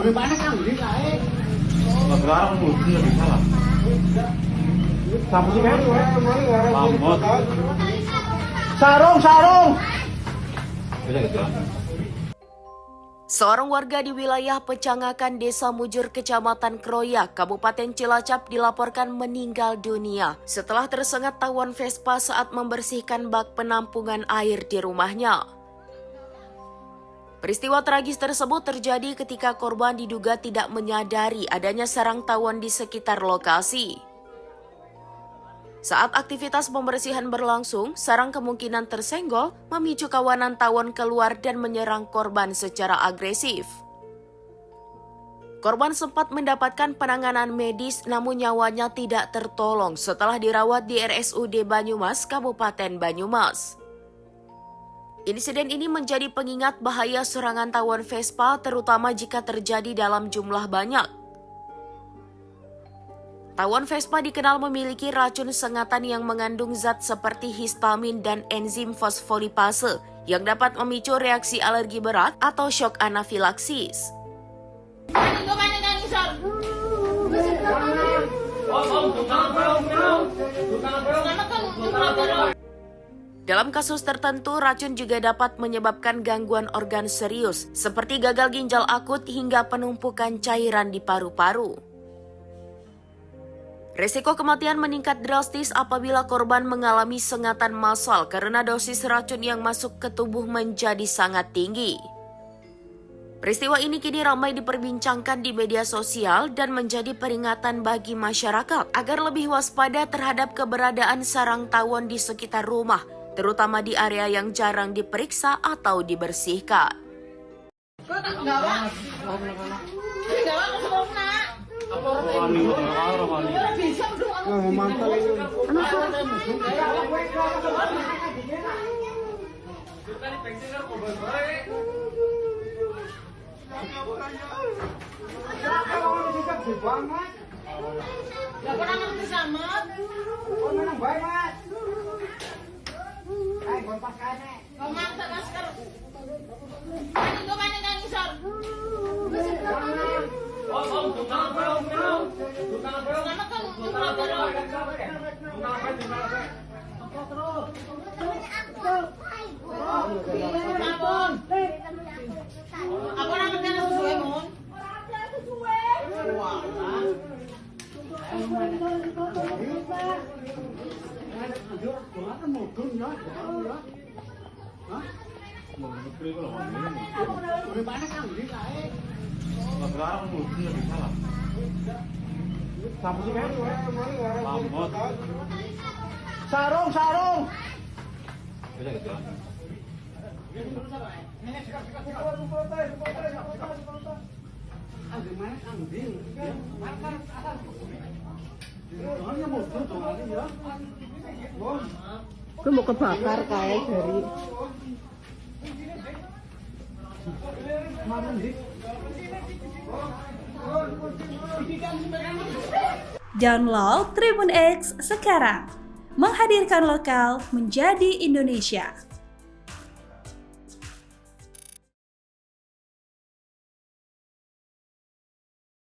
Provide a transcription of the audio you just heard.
Bagaimana kan ini naik? Sekarang mobilnya bisa lah. Sapu sih kan? Lambat. Sarung. Bisa gitu. Seorang warga di wilayah Pecangakan Desa Mujur, Kecamatan Kroya, Kabupaten Cilacap dilaporkan meninggal dunia setelah tersengat tawon Vespa saat membersihkan bak penampungan air di rumahnya. Peristiwa tragis tersebut terjadi ketika korban diduga tidak menyadari adanya sarang tawon di sekitar lokasi. Saat aktivitas pembersihan berlangsung, sarang kemungkinan tersenggol memicu kawanan tawon keluar dan menyerang korban secara agresif. Korban sempat mendapatkan penanganan medis namun nyawanya tidak tertolong setelah dirawat di RSUD Banyumas, Kabupaten Banyumas. Insiden ini menjadi pengingat bahaya serangan tawon Vespa terutama jika terjadi dalam jumlah banyak. Tawon Vespa dikenal memiliki racun sengatan yang mengandung zat seperti histamin dan enzim fosfolipase yang dapat memicu reaksi alergi berat atau shock anafilaksis. Dalam kasus tertentu, racun juga dapat menyebabkan gangguan organ serius seperti gagal ginjal akut hingga penumpukan cairan di paru-paru. Risiko kematian meningkat drastis apabila korban mengalami sengatan massal karena dosis racun yang masuk ke tubuh menjadi sangat tinggi. Peristiwa ini kini ramai diperbincangkan di media sosial dan menjadi peringatan bagi masyarakat agar lebih waspada terhadap keberadaan sarang tawon di sekitar rumah, terutama di area yang jarang diperiksa atau dibersihkan. Bagaimana kan ini naik? Sekarang mobilnya bisa lah. Sapu sih kan? Lambat. Sarung. Bisa gitu. Bagaimana kan ini? Gue mau kebakar kayak dari Download Tribun X sekarang, menghadirkan lokal menjadi Indonesia.